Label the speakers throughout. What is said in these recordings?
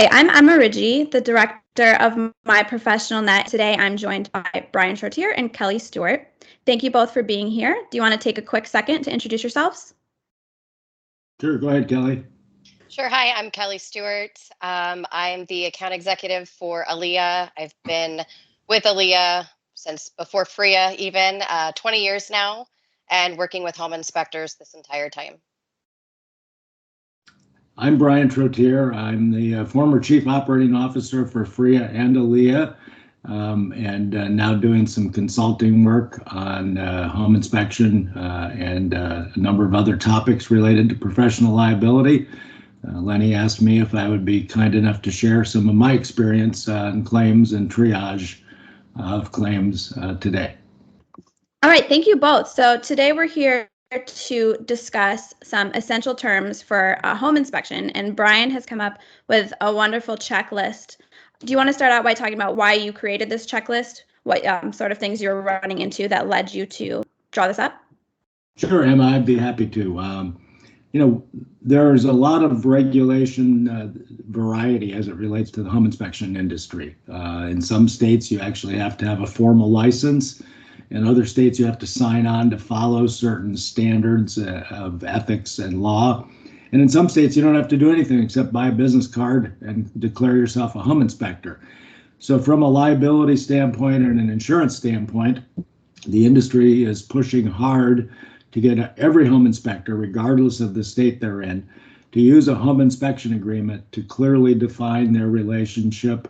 Speaker 1: Hi, I'm Emma Ridgie, the director of My Professional Net. Today I'm joined by Brian Trotier and Kelly Stewart. Thank you both for being here. Do you want to take a quick second to introduce yourselves?
Speaker 2: Sure, go ahead, Kelly.
Speaker 3: Sure. Hi, I'm Kelly Stewart. I'm the account executive for Aaliyah. I've been with Aaliyah since before FRIA even, 20 years now, and working with home inspectors this entire time.
Speaker 2: I'm Brian Trotier. I'm the former Chief Operating Officer for FRIA and Aaliyah, and now doing some consulting work on home inspection and a number of other topics related to professional liability. Lenny asked me if I would be kind enough to share some of my experience in claims and triage of claims today.
Speaker 1: All right, thank you both. So today we're here to discuss some essential terms for a home inspection, and Brian has come up with a wonderful checklist. Do you want to start out by talking about why you created this checklist? What sort of things you're running into that led you to draw this up?
Speaker 2: Sure, Emma, I'd be happy to. There's a lot of regulation variety as it relates to the home inspection industry. In some states, you actually have to have a formal license. In other states, you have to sign on to follow certain standards of ethics and law. And in some states, you don't have to do anything except buy a business card and declare yourself a home inspector. So from a liability standpoint and an insurance standpoint, the industry is pushing hard to get every home inspector, regardless of the state they're in, to use a home inspection agreement to clearly define their relationship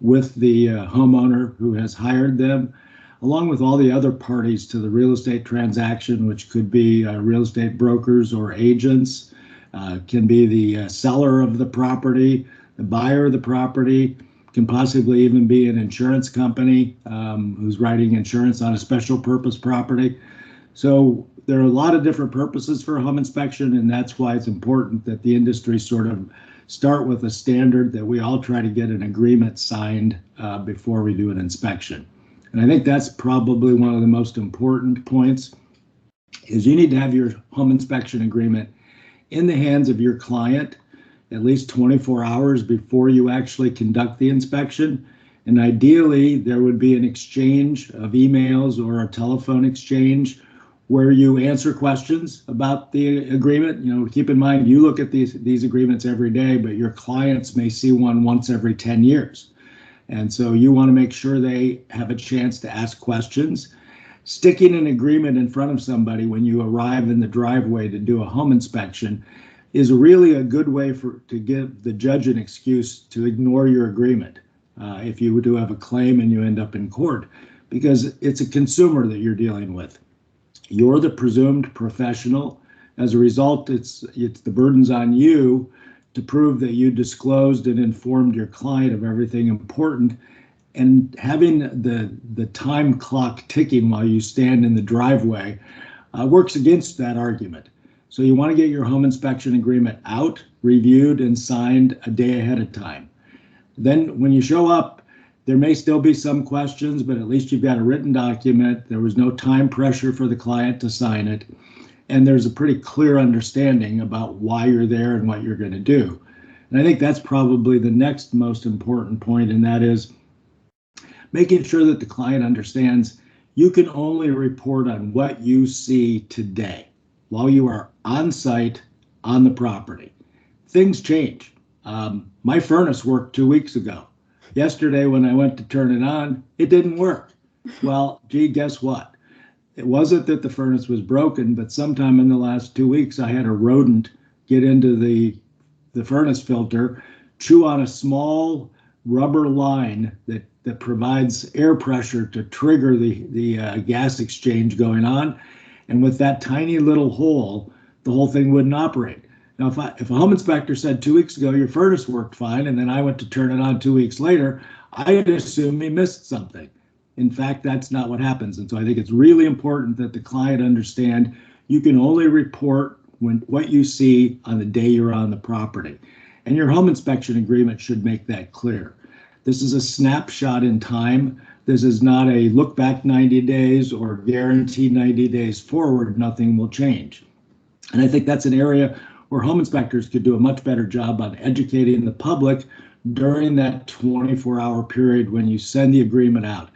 Speaker 2: with the homeowner who has hired them, along with all the other parties to the real estate transaction, which could be real estate brokers or agents, can be the seller of the property, the buyer of the property, can possibly even be an insurance company who's writing insurance on a special purpose property. So there are a lot of different purposes for a home inspection, and that's why it's important that the industry sort of start with a standard that we all try to get an agreement signed before we do an inspection. And I think that's probably one of the most important points is you need to have your home inspection agreement in the hands of your client at least 24 hours before you actually conduct the inspection. And ideally, there would be an exchange of emails or a telephone exchange where you answer questions about the agreement. Keep in mind, you look at these agreements every day, but your clients may see one once every 10 years. And so you want to make sure they have a chance to ask questions. Sticking an agreement in front of somebody when you arrive in the driveway to do a home inspection is really a good way to give the judge an excuse to ignore your agreement if you do have a claim and you end up in court, because it's a consumer that you're dealing with. You're the presumed professional. As a result, it's the burden's on you to prove that you disclosed and informed your client of everything important. And having the time clock ticking while you stand in the driveway works against that argument. So you want to get your home inspection agreement out, reviewed, and signed a day ahead of time. Then when you show up, there may still be some questions, but at least you've got a written document. There was no time pressure for the client to sign it. And there's a pretty clear understanding about why you're there and what you're going to do. And I think that's probably the next most important point, and that is making sure that the client understands you can only report on what you see today while you are on site on the property. Things change. My furnace worked 2 weeks ago. Yesterday, when I went to turn it on, it didn't work. Well, gee, guess what? It wasn't that the furnace was broken, but sometime in the last 2 weeks, I had a rodent get into the furnace filter, chew on a small rubber line that provides air pressure to trigger the gas exchange going on. And with that tiny little hole, the whole thing wouldn't operate. Now, if a home inspector said 2 weeks ago your furnace worked fine, and then I went to turn it on 2 weeks later, I'd assume he missed something. In fact, that's not what happens. And so I think it's really important that the client understand you can only report what you see on the day you're on the property. And your home inspection agreement should make that clear. This is a snapshot in time. This is not a look back 90 days or guarantee 90 days forward, nothing will change. And I think that's an area where home inspectors could do a much better job on educating the public during that 24-hour period when you send the agreement out.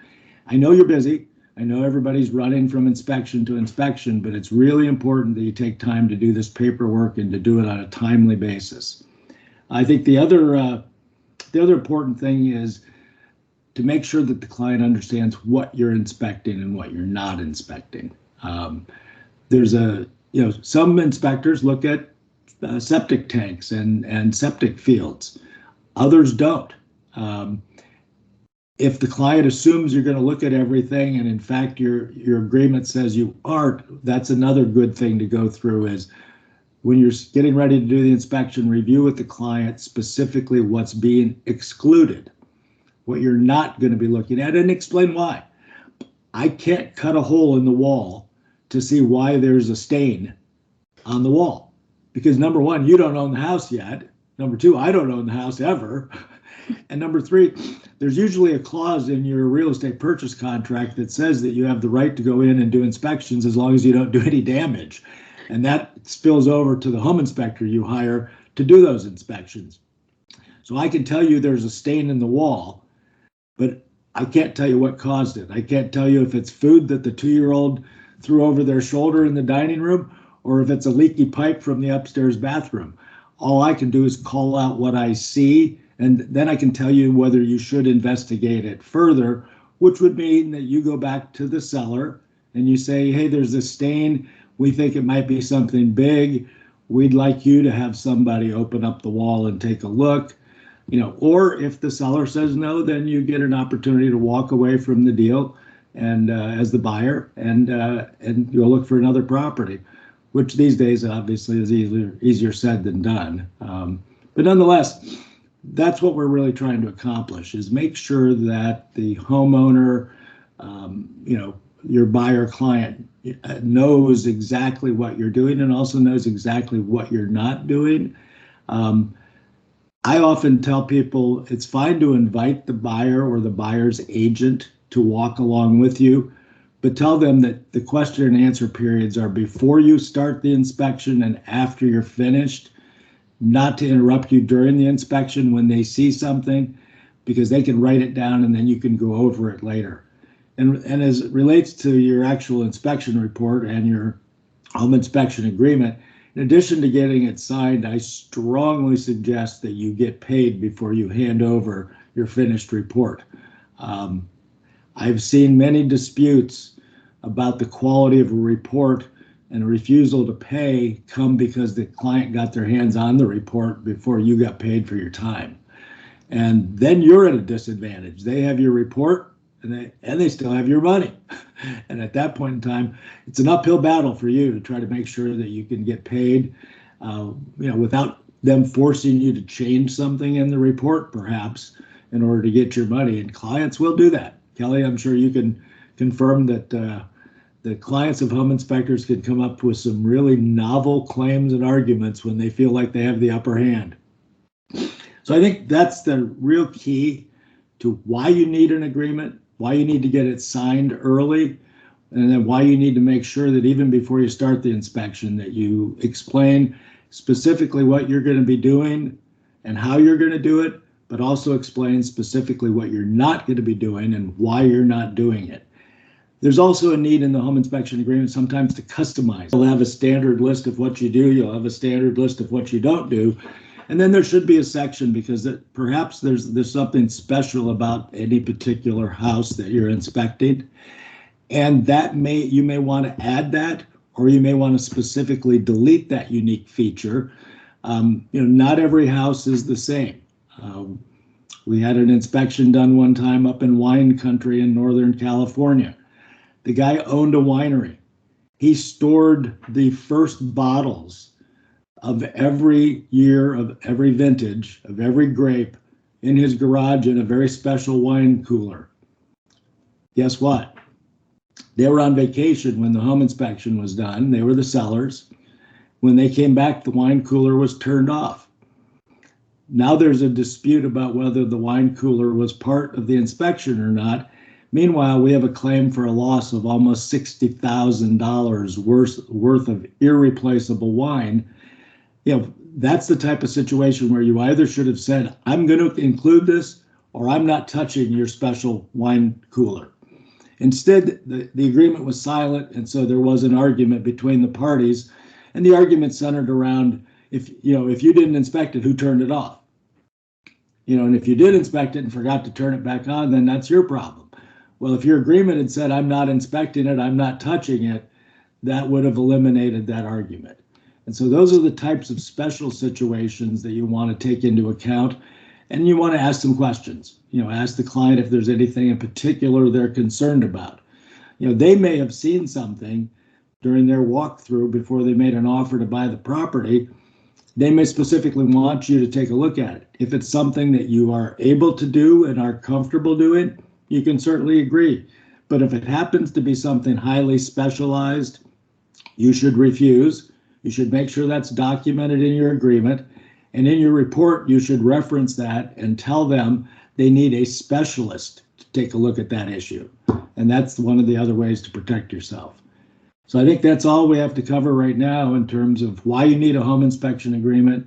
Speaker 2: I know you're busy. I know everybody's running from inspection to inspection, but it's really important that you take time to do this paperwork and to do it on a timely basis. I think the other important thing is to make sure that the client understands what you're inspecting and what you're not inspecting. Some inspectors look at septic tanks and septic fields. Others don't. If the client assumes you're going to look at everything and in fact your agreement says you aren't, that's another good thing to go through is when you're getting ready to do the inspection, review with the client specifically what's being excluded, what you're not going to be looking at, and explain why. I can't cut a hole in the wall to see why there's a stain on the wall. Because number one, you don't own the house yet. Number two, I don't own the house ever. And number three, there's usually a clause in your real estate purchase contract that says that you have the right to go in and do inspections as long as you don't do any damage. And that spills over to the home inspector you hire to do those inspections. So I can tell you there's a stain in the wall, but I can't tell you what caused it. I can't tell you if it's food that the 2-year-old threw over their shoulder in the dining room or if it's a leaky pipe from the upstairs bathroom. All I can do is call out what I see, and then I can tell you whether you should investigate it further, which would mean that you go back to the seller and you say, hey, there's a stain. We think it might be something big. We'd like you to have somebody open up the wall and take a look. Or if the seller says no, then you get an opportunity to walk away from the deal and as the buyer and you'll look for another property, which these days obviously is easier said than done. But nonetheless, that's what we're really trying to accomplish is make sure that the homeowner, your buyer client knows exactly what you're doing and also knows exactly what you're not doing. I often tell people it's fine to invite the buyer or the buyer's agent to walk along with you, but tell them that the question and answer periods are before you start the inspection and after you're finished, not to interrupt you during the inspection when they see something, because they can write it down and then you can go over it later. And as it relates to your actual inspection report and your home inspection agreement, in addition to getting it signed, I strongly suggest that you get paid before you hand over your finished report. I've seen many disputes about the quality of a report and a refusal to pay come because the client got their hands on the report before you got paid for your time. And then you're at a disadvantage. They have your report and they still have your money. And at that point in time, it's an uphill battle for you to try to make sure that you can get paid, without them forcing you to change something in the report, perhaps, in order to get your money. And clients will do that. Kelly, I'm sure you can confirm that the clients of home inspectors can come up with some really novel claims and arguments when they feel like they have the upper hand. So I think that's the real key to why you need an agreement, why you need to get it signed early, and then why you need to make sure that even before you start the inspection that you explain specifically what you're going to be doing and how you're going to do it, but also explain specifically what you're not going to be doing and why you're not doing it. There's also a need in the home inspection agreement sometimes to customize. You'll have a standard list of what you do, you'll have a standard list of what you don't do, and then there should be a section because perhaps there's something special about any particular house that you're inspecting, and you may want to add that, or you may want to specifically delete that unique feature. Not every house is the same. We had an inspection done one time up in wine country in Northern California. The guy owned a winery. He stored the first bottles of every year, of every vintage, of every grape in his garage in a very special wine cooler. Guess what? They were on vacation when the home inspection was done. They were the sellers. When they came back, the wine cooler was turned off. Now there's a dispute about whether the wine cooler was part of the inspection or not. Meanwhile, we have a claim for a loss of almost $60,000 worth of irreplaceable wine. that's the type of situation where you either should have said, I'm going to include this, or I'm not touching your special wine cooler. Instead, the agreement was silent, and so there was an argument between the parties, and the argument centered around, if you didn't inspect it, who turned it off? And if you did inspect it and forgot to turn it back on, then that's your problem. Well, if your agreement had said, I'm not inspecting it, I'm not touching it, that would have eliminated that argument. And so those are the types of special situations that you want to take into account, and you want to ask some questions. Ask the client if there's anything in particular they're concerned about. They may have seen something during their walkthrough before they made an offer to buy the property. They may specifically want you to take a look at it. If it's something that you are able to do and are comfortable doing, you can certainly agree. But if it happens to be something highly specialized, you should refuse. You should make sure that's documented in your agreement. And in your report, you should reference that and tell them they need a specialist to take a look at that issue. And that's one of the other ways to protect yourself. So I think that's all we have to cover right now in terms of why you need a home inspection agreement,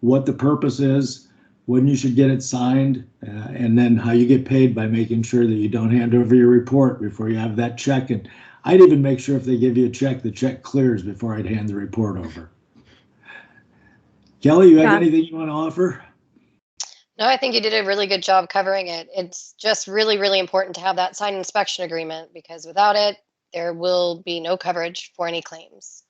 Speaker 2: what the purpose is, when you should get it signed, and then how you get paid by making sure that you don't hand over your report before you have that check. And I'd even make sure if they give you a check, the check clears before I'd hand the report over. Kelly, you have anything you want to offer?
Speaker 3: No, I think you did a really good job covering it. It's just really, really important to have that signed inspection agreement, because without it, there will be no coverage for any claims.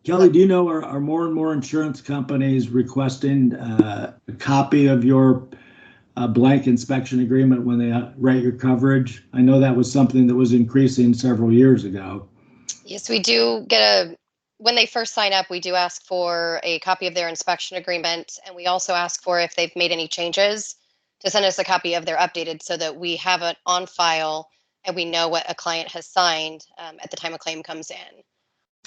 Speaker 2: Kelly, do you know, are more and more insurance companies requesting a copy of your blank inspection agreement when they write your coverage? I know that was something that was increasing several years ago.
Speaker 3: Yes, we do get when they first sign up, we do ask for a copy of their inspection agreement. And we also ask for, if they've made any changes, to send us a copy of their updated, so that we have it on file and we know what a client has signed at the time a claim comes in.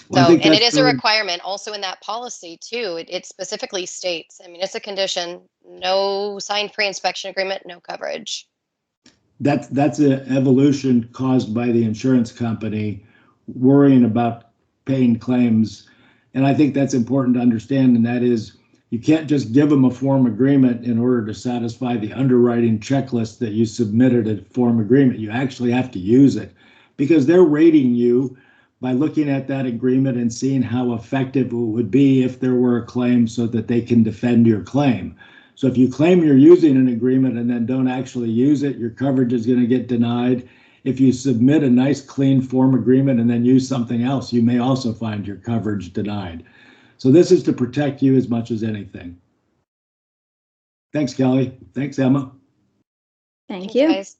Speaker 2: Well,
Speaker 3: So, and it is a requirement also in that policy too. It specifically states, I mean, it's a condition, no signed pre-inspection agreement, no coverage.
Speaker 2: That's an evolution caused by the insurance company worrying about paying claims. And I think that's important to understand. And that is, you can't just give them a form agreement in order to satisfy the underwriting checklist that you submitted a form agreement. You actually have to use it, because they're rating you by looking at that agreement and seeing how effective it would be if there were a claim, so that they can defend your claim. So if you claim you're using an agreement and then don't actually use it, your coverage is going to get denied. If you submit a nice clean form agreement and then use something else, you may also find your coverage denied. So this is to protect you as much as anything. Thanks, Kelly. Thanks, Emma.
Speaker 1: Thank you.
Speaker 3: Guys.